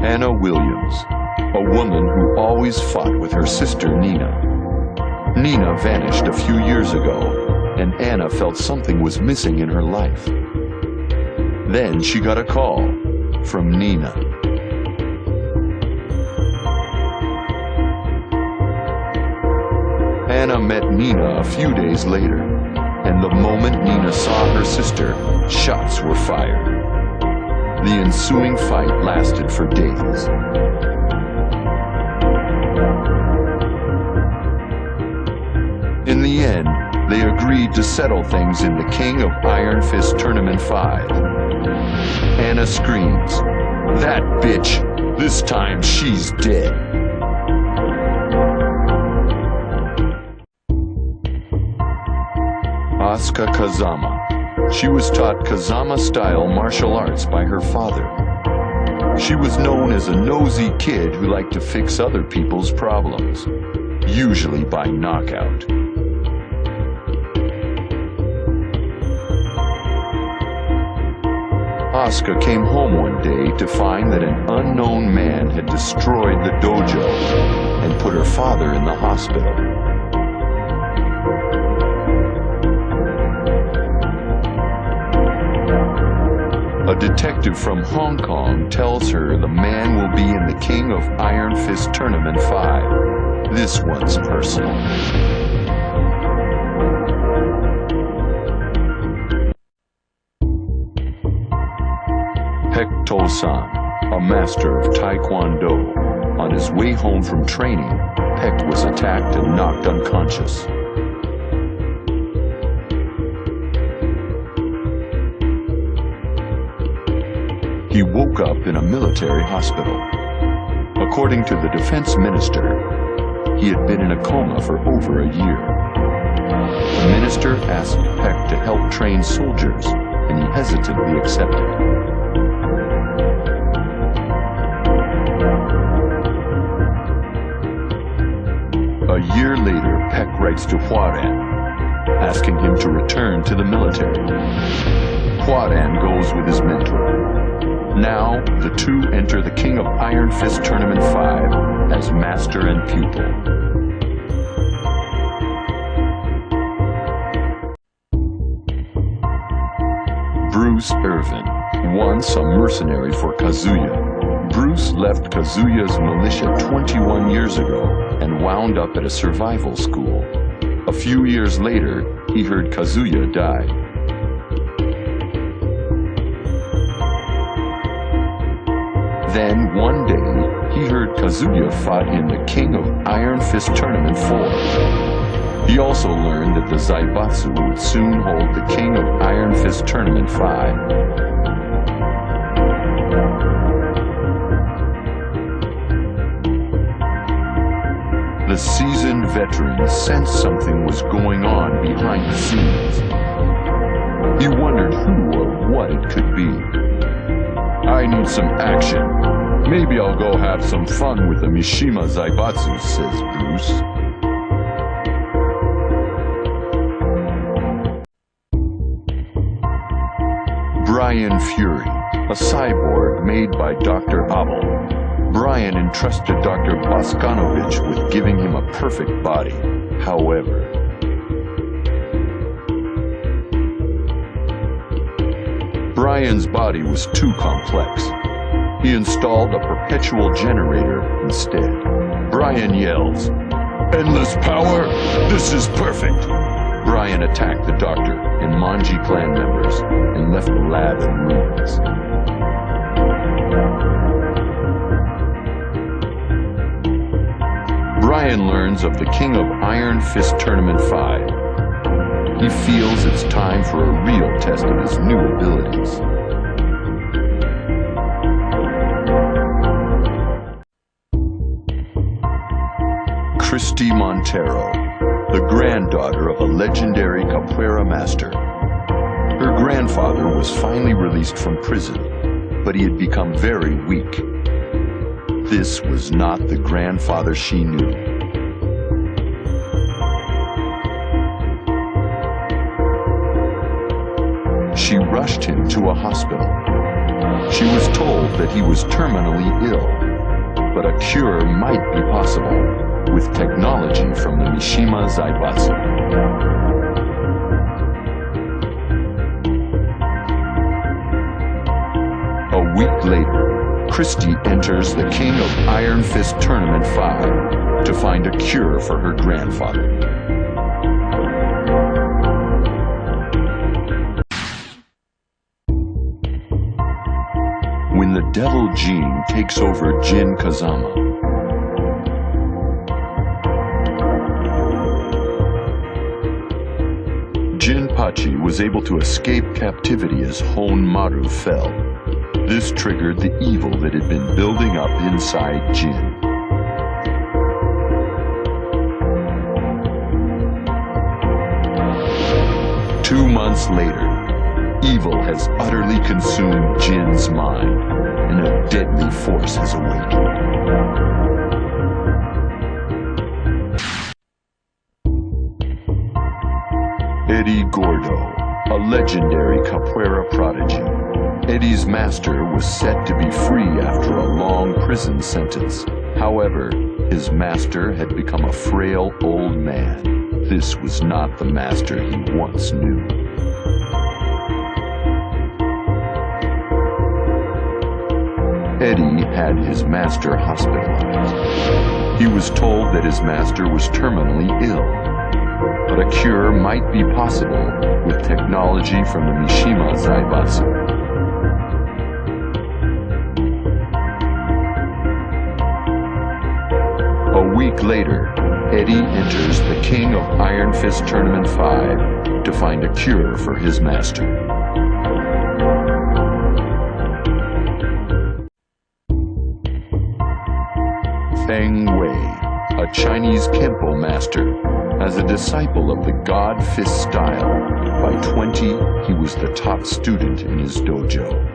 Anna Williams, a woman who always fought with her sister Nina. Nina vanished a few years ago, and Anna felt something was missing in her life. Then she got a call from Nina. Anna met Nina a few days later, and the moment Nina saw her sister, shots were fired. The ensuing fight lasted for days. In the end, they agreed to settle things in the King of Iron Fist Tournament 5. Anna screams, "That bitch! This time she's dead!" Asuka Kazama. She was taught Kazama-style martial arts by her father. She was known as a nosy kid who liked to fix other people's problems, usually by knockout. Asuka came home one day to find that an unknown man had destroyed the dojo and put her father in the hospital. A detective from Hong Kong tells her the man will be in the King of Iron Fist Tournament 5. This one's personal. Pek To-san, a master of Taekwondo. On his way home from training, Pek was attacked and knocked unconscious. He woke up in a military hospital. According to the defense minister, he had been in a coma for over a year. The minister asked Pek to help train soldiers, and he hesitantly accepted. A year later, Pek writes to Hwaran, asking him to return to the military. Hwaran goes with his mentor. Now, the two enter the King of Iron Fist Tournament 5 as master and pupil. Bruce Irvin, once a mercenary for Kazuya. Bruce left Kazuya's militia 21 years ago and wound up at a survival school. A few years later, he heard Kazuya died. Then, one day, he heard Kazuya fought in the King of Iron Fist Tournament 4. He also learned that the Zaibatsu would soon hold the King of Iron Fist Tournament 5. The seasoned veteran sensed something was going on behind the scenes. He wondered who or what it could be. "I need some action. Maybe I'll go have some fun with the Mishima Zaibatsu," says Bruce. Brian Fury, a cyborg made by Dr. Abel. Brian entrusted Dr. Boskanovich with giving him a perfect body. However, Brian's body was too complex. He installed a perpetual generator instead. Brian yells, "Endless power? This is perfect!" Brian attacked the doctor and Manji clan members and left the lab in ruins. Brian learns of the King of Iron Fist Tournament 5. He feels it's time for a real test of his new abilities. Christy Montero, the granddaughter of a legendary capoeira master. Her grandfather was finally released from prison, but he had become very weak. This was not the grandfather she knew. She rushed him to a hospital. She was told that he was terminally ill but a cure might be possible with technology from the Mishima Zaibatsu. A week later, Christy enters the King of Iron Fist Tournament 5 to find a cure for her grandfather. When the devil Jin takes over Jin Kazama, Jinpachi was able to escape captivity as Honmaru fell. This triggered the evil that had been building up inside Jin. Two months later, evil has utterly consumed Jin's mind, and a deadly force has awakened. Eddy Gordo, a legendary capoeira prodigy. Eddy's master was set to be free after a long prison sentence. However, his master had become a frail old man. This was not the master he once knew. Eddy had his master hospitalized. He was told that his master was terminally ill, but a cure might be possible with technology from the Mishima Zaibatsu. A week later, Eddy enters the King of Iron Fist Tournament 5 to find a cure for his master. Feng Wei, a Chinese Kempo master, as a disciple of the God Fist style. By 20, he was the top student in his dojo.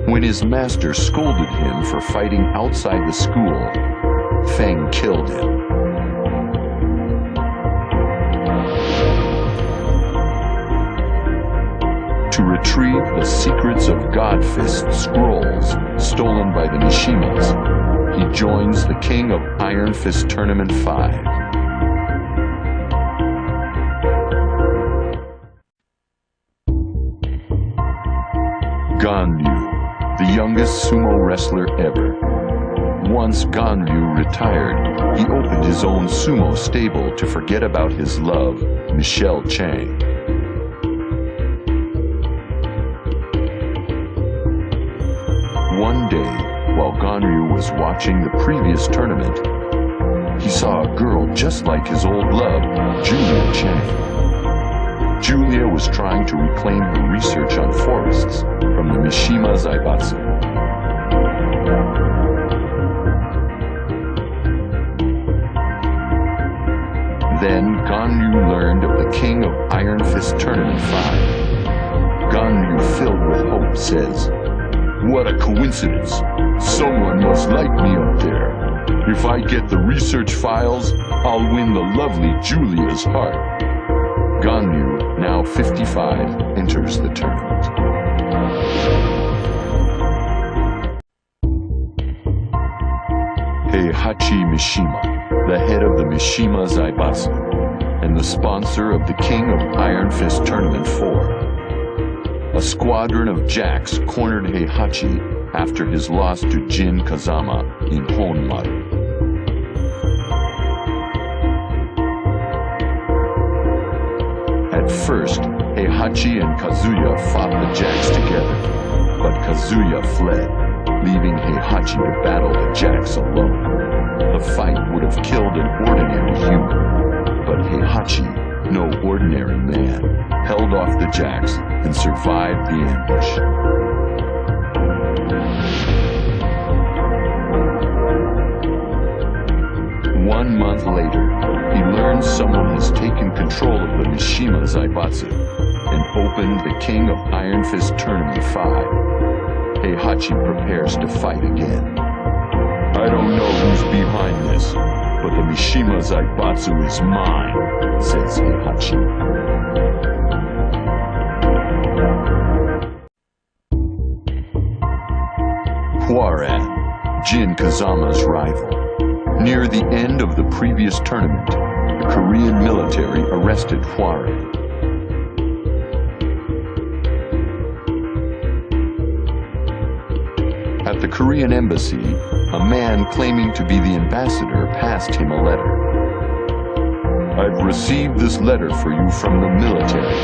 When his master scolded him for fighting outside the school, Feng killed him. To retrieve the secrets of God Fist scrolls stolen by the Mishimas, he joins the King of Iron Fist Tournament 5. Ganryu, the youngest sumo wrestler ever. Once Ganryu retired, he opened his own sumo stable to forget about his love, Michelle Chang. One day, while Ganryu was watching the previous tournament, he saw a girl just like his old love, Julia Chang. Julia was trying to reclaim her research on forests from the Mishima Zaibatsu. Then Ganryu learned of the King of Iron Fist Tournament 5. Ganryu, filled with hope, says, "What a coincidence! Someone must like me up there. If I get the research files, I'll win the lovely Julia's heart." Ganryu, now 55, enters the tournament. Heihachi Mishima, the head of the Mishima Zaibatsu, and the sponsor of the King of Iron Fist Tournament 4. A squadron of jacks cornered Heihachi after his loss to Jin Kazama in Honmaru. At first, Heihachi and Kazuya fought the jacks together, but Kazuya fled, leaving Heihachi to battle the jacks alone. The fight would have killed an ordinary human, but Heihachi, no ordinary man, held off the jacks and survived the ambush. 1 month later, he learns someone has taken control of the Mishima Zaibatsu and opened the King of Iron Fist Tournament 5. Heihachi prepares to fight again. "I don't know who's behind this, but the Mishima Zaibatsu is mine," says Heihachi. Jin Kazama's rival. Near the end of the previous tournament, the Korean military arrested Hwaran. At the Korean embassy, a man claiming to be the ambassador passed him a letter. "I've received this letter for you from the military.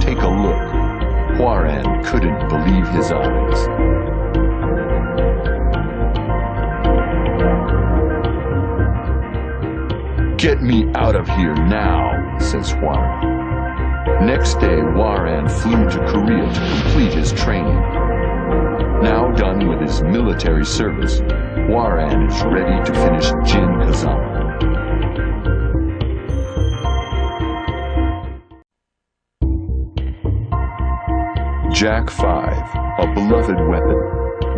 Take a look." Hwaran couldn't believe his eyes. "Get me out of here now," says Hwaran. Next day, Hwaran flew to Korea to complete his training. Now done with his military service, Hwaran is ready to finish Jin Kazama. Jack 5, a beloved weapon.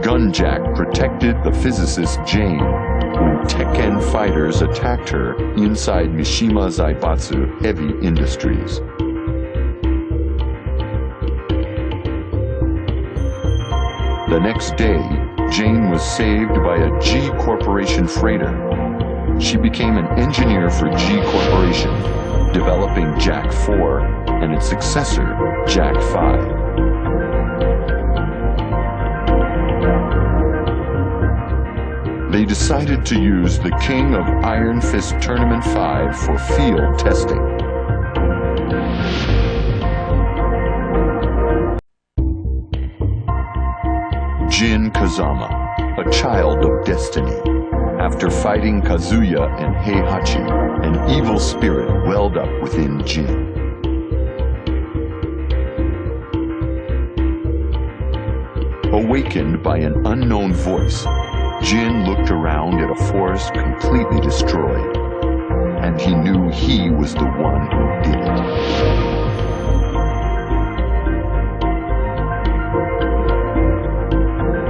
Gunjack protected the physicist Jane when tekken fighters attacked her inside Mishima Zaibatsu Heavy Industries. The next day, Jane was saved by a G Corporation freighter. She became an engineer for G Corporation, developing Jack 4 and its successor, Jack 5. They decided to use the King of Iron Fist Tournament 5 for field testing. Jin Kazama, a child of destiny. After fighting Kazuya and Heihachi, an evil spirit welled up within Jin. Awakened by an unknown voice, Jin looked around at a forest completely destroyed, and he knew he was the one who did it.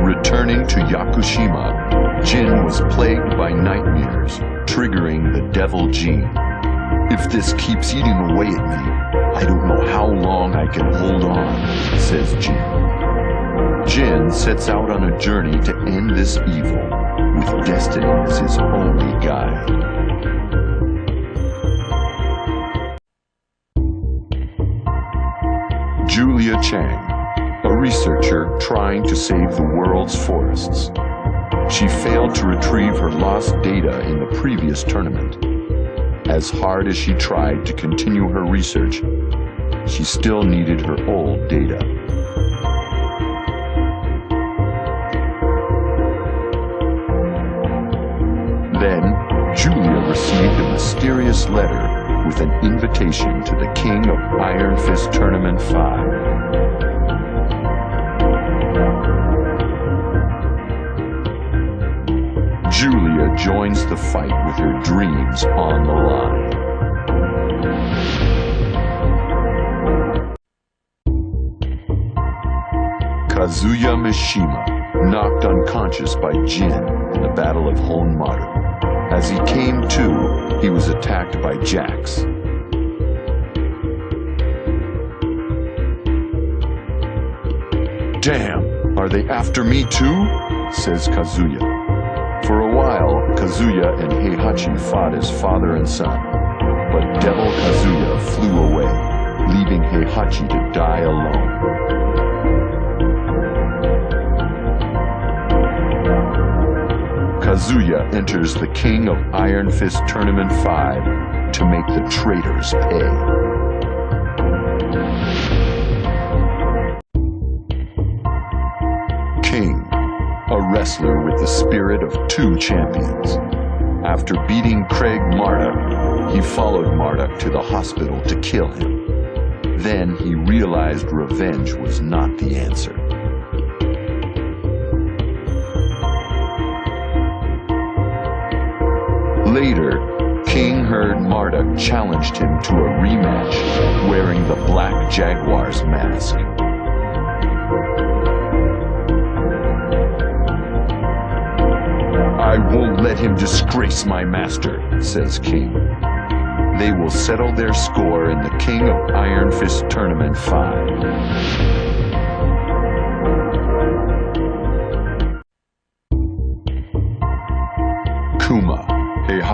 Returning to Yakushima, Jin was plagued by nightmares, triggering the devil gene. "If this keeps eating away at me, I don't know how long I can hold on," says Jin. Jin sets out on a journey to end this evil, with destiny as his only guide. Julia Chang, a researcher trying to save the world's forests. She failed to retrieve her lost data in the previous tournament. As hard as she tried to continue her research, she still needed her old data. Then, Julia received a mysterious letter with an invitation to the King of Iron Fist Tournament 5. Julia joins the fight with her dreams on the line. Kazuya Mishima, knocked unconscious by Jin in the Battle of Hon Marduk. As he came to, he was attacked by Jax. "Damn, are they after me too?" says Kazuya. For a while, Kazuya and Heihachi fought as father and son, but Devil Kazuya flew away, leaving Heihachi to die alone. Kazuya enters the King of Iron Fist Tournament 5 to make the traitors pay. King, a wrestler with the spirit of two champions. After beating Craig Marduk, he followed Marduk to the hospital to kill him. Then he realized revenge was not the answer. Later, King heard Marduk challenged him to a rematch, wearing the Black Jaguar's mask. "I won't let him disgrace my master," says King. They will settle their score in the King of Iron Fist Tournament 5.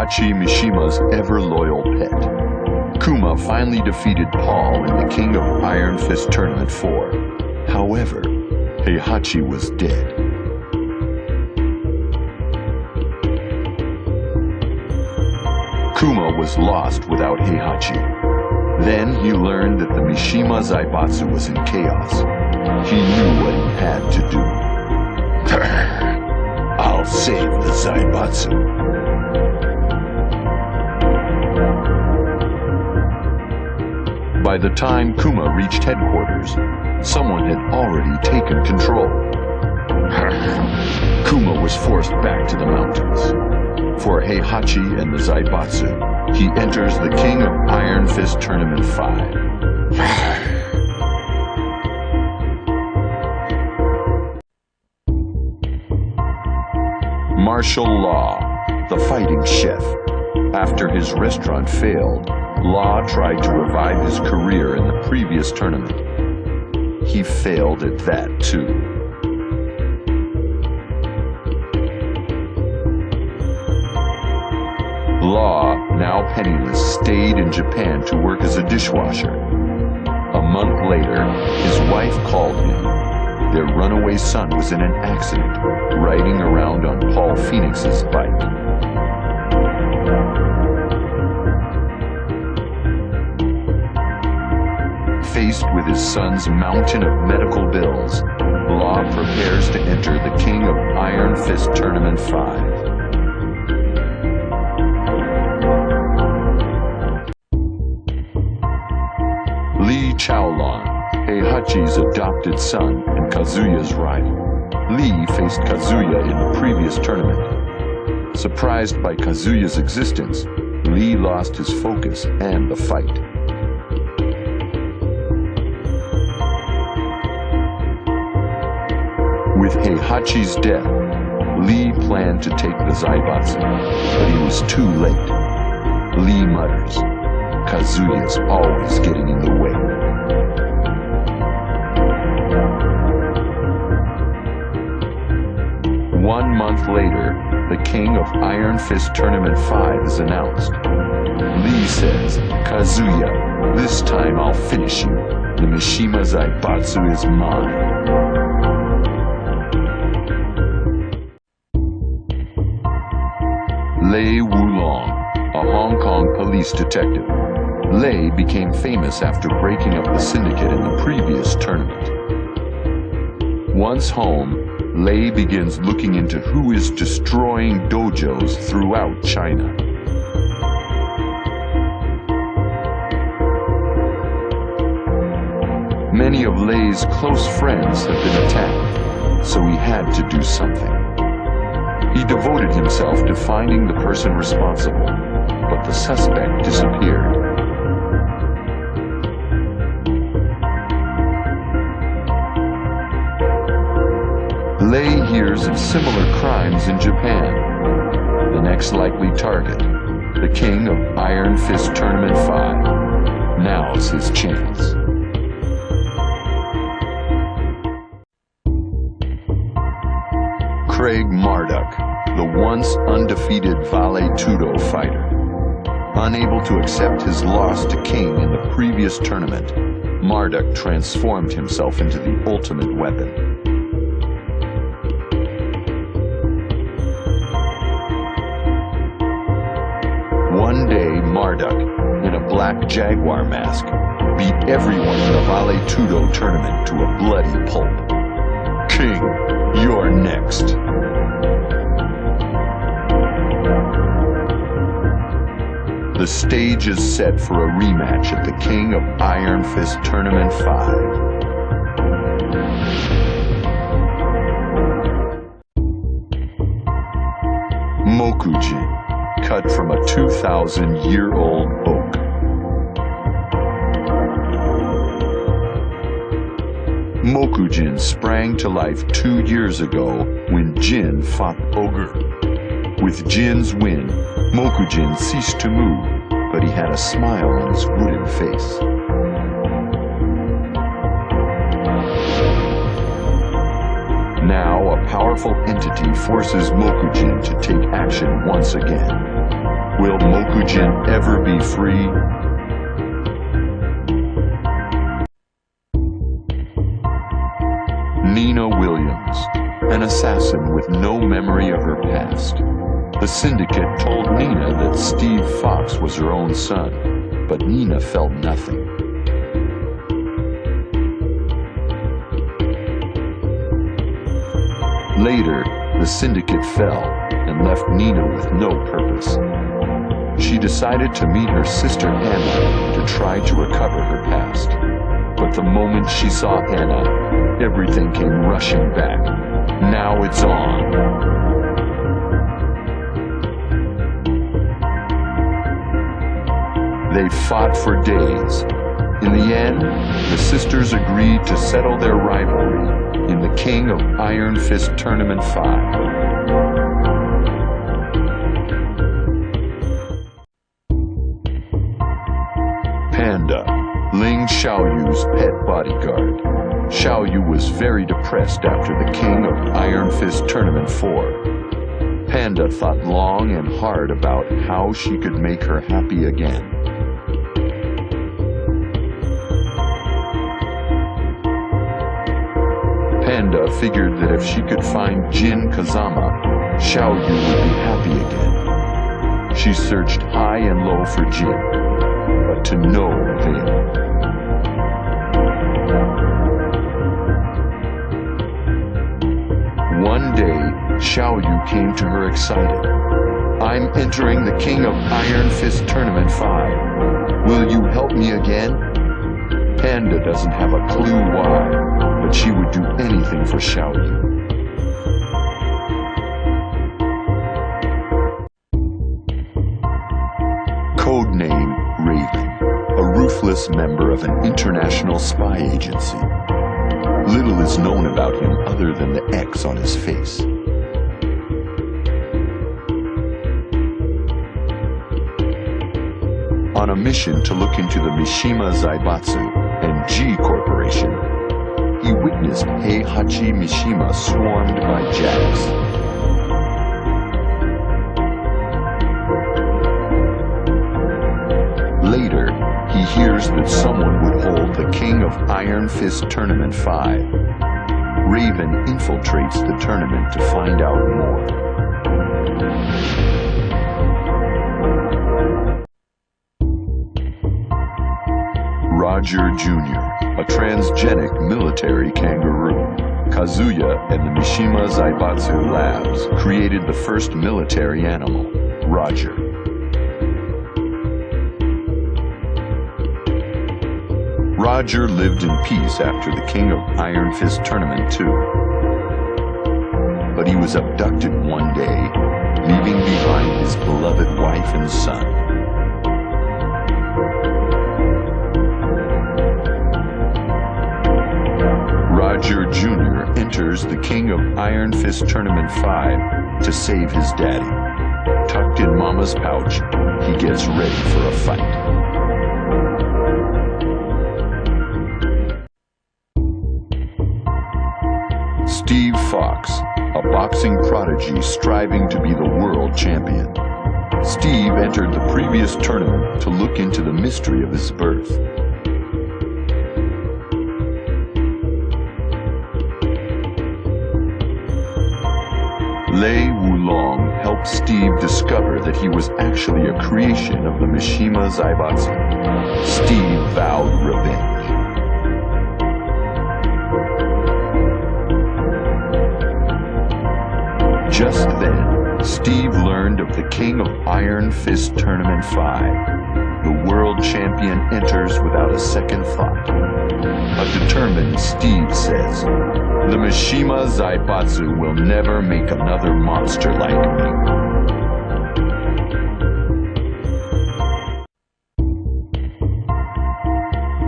Heihachi Mishima's ever-loyal pet. Kuma finally defeated Paul in the King of Iron Fist Tournament 4. However, Heihachi was dead. Kuma was lost without Heihachi. Then he learned that the Mishima Zaibatsu was in chaos. He knew what he had to do. I'll save the Zaibatsu. By the time Kuma reached headquarters, someone had already taken control. Kuma was forced back to the mountains. For Heihachi and the Zaibatsu, he enters the King of Iron Fist Tournament 5. Martial Law, the fighting chef. After his restaurant failed, Law tried to revive his career in the previous tournament. He failed at that too. Law, now penniless, stayed in Japan to work as a dishwasher. A month later, his wife called him. Their runaway son was in an accident, riding around on Paul Phoenix's bike. Faced with his son's mountain of medical bills, Law prepares to enter the King of Iron Fist Tournament 5. Lee Chaolong, Heihachi's adopted son and Kazuya's rival. Lee faced Kazuya in the previous tournament. Surprised by Kazuya's existence, Lee lost his focus and the fight. With Heihachi's death, Lee planned to take the Zaibatsu, but he was too late. Lee mutters, "Kazuya's always getting in the way." 1 month later, the King of Iron Fist Tournament 5 is announced. Lee says, "Kazuya, this time I'll finish you. The Mishima Zaibatsu is mine." Lei Wulong, a Hong Kong police detective. Lei became famous after breaking up the syndicate in the previous tournament. Once home, Lei begins looking into who is destroying dojos throughout China. Many of Lei's close friends have been attacked, so he had to do something. He devoted himself to finding the person responsible, but the suspect disappeared. Lei hears of similar crimes in Japan. The next likely target, the King of Iron Fist Tournament 5. Now's his chance. Craig Marduk, the once undefeated Vale Tudo fighter. Unable to accept his loss to King in the previous tournament, Marduk transformed himself into the ultimate weapon. One day, Marduk, in a black jaguar mask, beat everyone in the Vale Tudo tournament to a bloody pulp. King, you're next. The stage is set for a rematch at the King of Iron Fist Tournament 5. Mokujin, cut from a 2,000-year-old oak. Mokujin sprang to life 2 years ago when Jin fought Ogre. With Jin's win, Mokujin ceased to move, but he had a smile on his wooden face. Now, a powerful entity forces Mokujin to take action once again. Will Mokujin ever be free? Nina Williams, an assassin with no memory of her past. The syndicate told Nina that Steve Fox was her own son, but Nina felt nothing. Later, the syndicate fell and left Nina with no purpose. She decided to meet her sister Anna to try to recover her past. But the moment she saw Anna, everything came rushing back. Now it's on. They fought for days. In the end, the sisters agreed to settle their rivalry in the King of Iron Fist Tournament 5. Panda, Ling Xiaoyu's pet bodyguard. Xiaoyu was very depressed after the King of Iron Fist Tournament 4. Panda thought long and hard about how she could make her happy again. Panda figured that if she could find Jin Kazama, Xiaoyu would be happy again. She searched high and low for Jin, but to no avail. One day, Xiaoyu came to her excited. "I'm entering the King of Iron Fist Tournament 5. Will you help me again?" Panda doesn't have a clue why, but she would do anything for Xiaoyu. Codename Raven, a ruthless member of an international spy agency. Little is known about him other than the X on his face. On a mission to look into the Mishima Zaibatsu and G Corporation, he witnessed Heihachi Mishima swarmed by Jacks. Later, he hears that someone would hold the King of Iron Fist Tournament 5. Raven infiltrates the tournament to find out more. Roger Jr., a transgenic military kangaroo. Kazuya and the Mishima Zaibatsu labs created the first military animal, Roger. Roger lived in peace after the King of Iron Fist Tournament 2. But he was abducted one day, leaving behind his beloved wife and son. Roger Jr. enters the King of Iron Fist Tournament 5 to save his daddy. Tucked in Mama's pouch, he gets ready for a fight. Steve Fox, a boxing prodigy striving to be the world champion. Steve entered the previous tournament to look into the mystery of his birth. Lei Wulong helped Steve discover that he was actually a creation of the Mishima Zaibatsu. Steve vowed revenge. Just then, Steve learned of the King of Iron Fist Tournament 5. The world champion enters without a second thought. A determined Steve says, "The Mishima Zaibatsu will never make another monster like me."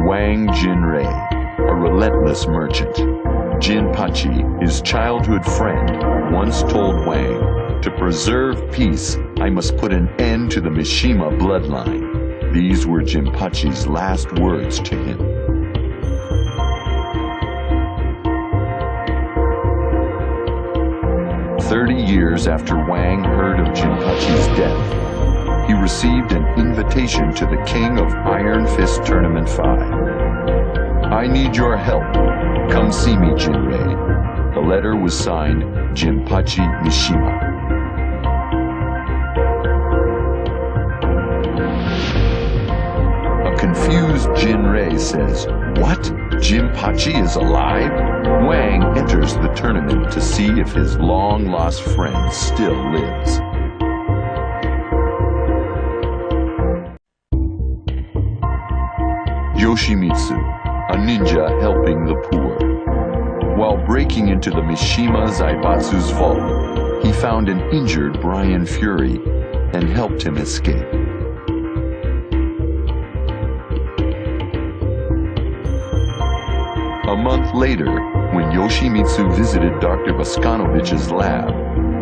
Wang Jinrei, a relentless merchant. Jinpachi, his childhood friend, once told Wang, "To preserve peace, I must put an end to the Mishima bloodline." These were Jinpachi's last words to him. "30 years after Wang heard of Jinpachi's death, he received an invitation to the King of Iron Fist Tournament 5. "I need your help. Come see me, Jinrei." The letter was signed Jinpachi Mishima. A confused Jinrei says, "What? Jinpachi is alive?" Wang enters the tournament to see if his long-lost friend still lives. Yoshimitsu, a ninja helping the poor. While breaking into the Mishima Zaibatsu's vault, he found an injured Brian Fury and helped him escape. A month later, when Yoshimitsu visited Dr. Vaskanovich's lab,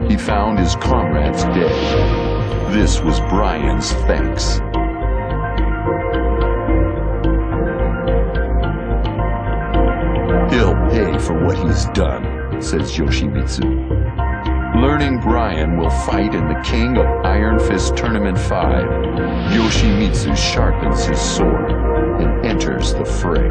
he found his comrades dead. This was Brian's thanks. "He'll pay for what he's done," says Yoshimitsu. Learning Brian will fight in the King of Iron Fist Tournament 5, Yoshimitsu sharpens his sword and enters the fray.